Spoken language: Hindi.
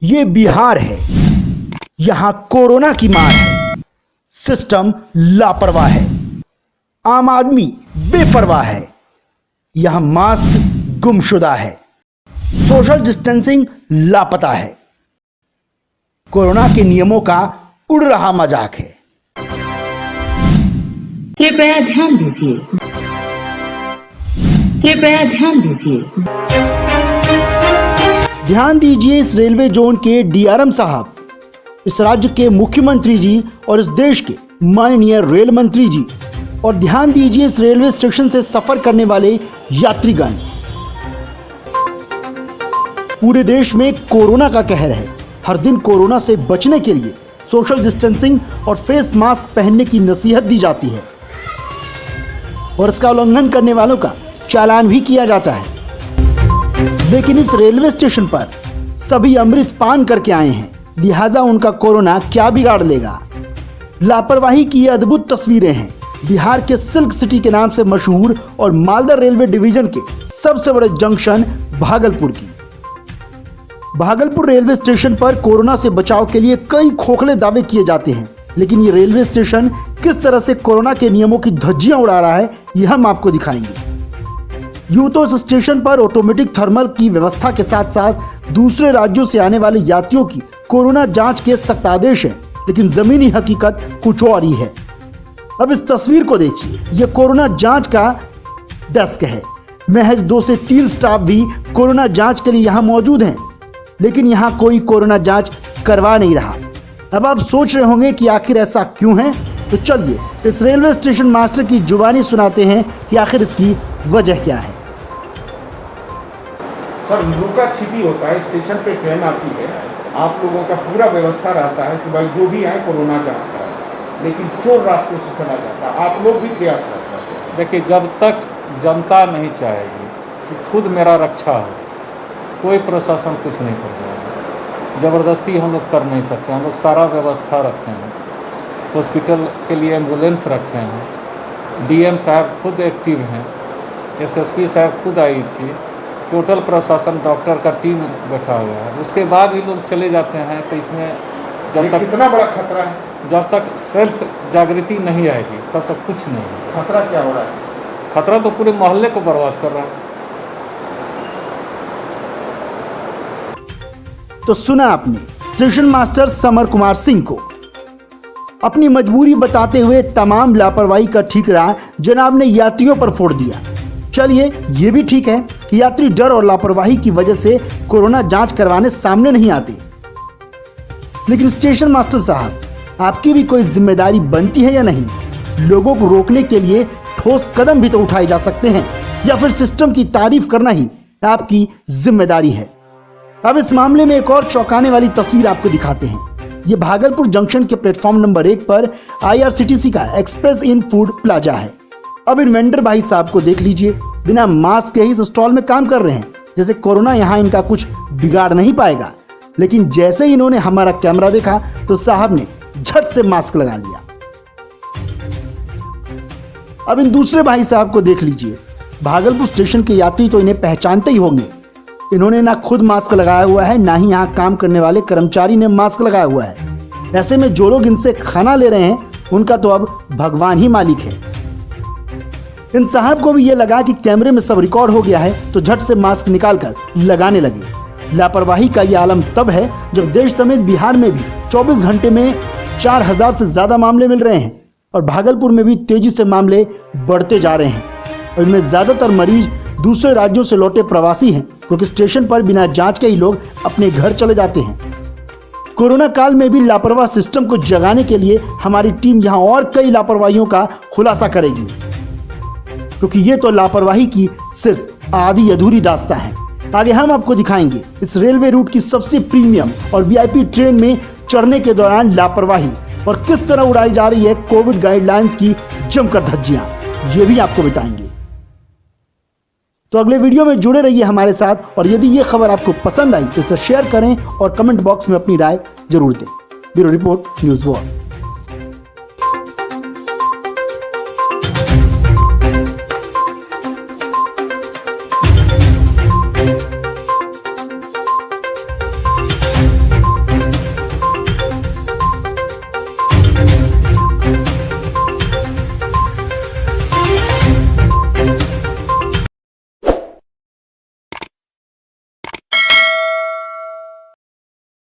ये बिहार है, यहां कोरोना की मार है। सिस्टम लापरवाह है, आम आदमी बेपरवाह है। यहां मास्क गुमशुदा है, सोशल डिस्टेंसिंग लापता है। कोरोना के नियमों का उड़ रहा मजाक है। कृपया ध्यान दीजिए, कृपया ध्यान दीजिए। ध्यान दीजिए इस रेलवे जोन के डीआरएम साहब, इस राज्य के मुख्यमंत्री जी और इस देश के माननीय रेल मंत्री जी, और ध्यान दीजिए इस रेलवे स्टेशन से सफर करने वाले यात्रीगण। पूरे देश में कोरोना का कहर है। हर दिन कोरोना से बचने के लिए सोशल डिस्टेंसिंग और फेस मास्क पहनने की नसीहत दी जाती है और इसका उल्लंघन करने वालों का चालान भी किया जाता है। लेकिन इस रेलवे स्टेशन पर सभी अमृत पान करके आए हैं, लिहाजा उनका कोरोना क्या बिगाड़ लेगा। लापरवाही की ये अद्भुत तस्वीरें हैं बिहार के सिल्क सिटी के नाम से मशहूर और मालदा रेलवे डिवीजन के सबसे बड़े जंक्शन भागलपुर की। भागलपुर रेलवे स्टेशन पर कोरोना से बचाव के लिए कई खोखले दावे किए जाते हैं, लेकिन ये रेलवे स्टेशन किस तरह से कोरोना के नियमों की धज्जियां उड़ा रहा है, यह हम आपको दिखाएंगे। यूं तो इस स्टेशन पर ऑटोमेटिक थर्मल की व्यवस्था के साथ साथ दूसरे राज्यों से आने वाले यात्रियों की कोरोना जांच के सख्त आदेश हैं, लेकिन जमीनी हकीकत कुछ और ही है। अब इस तस्वीर को देखिए, यह कोरोना जांच का डेस्क है। महज 2 से 3 स्टाफ भी कोरोना जांच के लिए यहाँ मौजूद हैं, लेकिन यहाँ कोई कोरोना जांच करवा नहीं रहा। अब आप सोच रहे होंगे कि आखिर ऐसा क्यों है, तो चलिए इस रेलवे स्टेशन मास्टर की जुबानी सुनाते हैं कि आखिर इसकी वजह क्या है। सर, लुका छिपी होता है। स्टेशन पे ट्रेन आती है, आप लोगों का पूरा व्यवस्था रहता है कि भाई जो भी आए कोरोना जांच कराए, लेकिन चोर रास्ते से चला जाता है। आप लोग भी प्रयास करते हैं। देखिए, जब तक जनता नहीं चाहेगी कि खुद मेरा रक्षा हो, कोई प्रशासन कुछ नहीं कर पाएगा। ज़बरदस्ती हम लोग कर नहीं सकते। हम लोग सारा व्यवस्था रखे हैं, हॉस्पिटल के लिए एम्बुलेंस रखे हैं, डीएम साहब खुद एक्टिव हैं, एसएसपी साहब खुद आई थी, टोटल प्रशासन डॉक्टर का टीम बैठा हुआ है। उसके बाद भी लोग चले जाते हैं। तो इसमें जब तक कितना बड़ा खतरा है, जब तक सेल्फ जागृति नहीं आएगी तब तक कुछ नहीं है। खतरा क्या हो रहा है? खतरा तो पूरे मोहल्ले को बर्बाद कर रहा है। तो सुना आपने station master summer Kumar Singh को। अपनी मजबूरी बताते हुए तमाम लापरवाही का ठीकरा जनाब ने यात्रियों पर फोड़ दिया। चलिए, ये भी ठीक है कि यात्री डर और लापरवाही की वजह से कोरोना जांच करवाने सामने नहीं आते, लेकिन स्टेशन मास्टर साहब, आपकी भी कोई जिम्मेदारी बनती है या नहीं? लोगों को रोकने के लिए ठोस कदम भी तो उठाए जा सकते हैं, या फिर सिस्टम की तारीफ करना ही आपकी जिम्मेदारी है। अब इस मामले में एक और चौंकाने वाली तस्वीर आपको दिखाते हैं। ये भागलपुर जंक्शन के प्लेटफॉर्म नंबर 1 पर IRCTC का एक्सप्रेस इन फूड प्लाजा है। अब इन वेंडर भाई साहब को देख लीजिए, बिना मास्क के ही इस स्टॉल में काम कर रहे हैं, जैसे कोरोना यहाँ इनका कुछ बिगाड़ नहीं पाएगा। लेकिन जैसे ही इन्होंने हमारा कैमरा देखा तो साहब ने झट से मास्क लगा लिया। अब इन दूसरे भाई साहब को देख लीजिए। भागलपुर स्टेशन के यात्री तो इन्हें पहचानते ही होंगे। इन्होंने ना खुद मास्क लगाया हुआ है, ना ही यहाँ काम करने वाले कर्मचारी ने मास्क लगाया हुआ है। ऐसे में जो लोग इनसे खाना ले रहे हैं, उनका तो अब भगवान ही मालिक है। इन साहब को भी ये लगा कि कैमरे में सब रिकॉर्ड हो गया है, तो झट से मास्क निकालकर लगाने लगे। लापरवाही का ये आलम तब है जब देश समेत बिहार में भी 24 घंटे में 4000 से ज्यादा मामले मिल रहे हैं और भागलपुर में भी तेजी से मामले बढ़ते जा रहे हैं। और इनमें ज्यादातर मरीज दूसरे राज्यों से लौटे प्रवासी हैं, क्योंकि स्टेशन पर बिना जांच के ही लोग अपने घर चले जाते हैं। कोरोना काल में भी लापरवाह सिस्टम को जगाने के लिए हमारी टीम यहाँ और कई लापरवाहियों का खुलासा करेगी, क्योंकि ये तो लापरवाही की सिर्फ आधी अधूरी दास्तां है। आगे हम आपको दिखाएंगे इस रेलवे रूट की सबसे प्रीमियम और VIP ट्रेन में चढ़ने के दौरान लापरवाही और किस तरह उड़ाई जा रही है कोविड गाइडलाइंस की जमकर धज्जियां, ये भी आपको बताएंगे। तो अगले वीडियो में जुड़े रहिए हमारे साथ, और यदि ये खबर आपको पसंद आई तो इसे शेयर करें और कमेंट बॉक्स में अपनी राय जरूर दें। Bureau report, news world.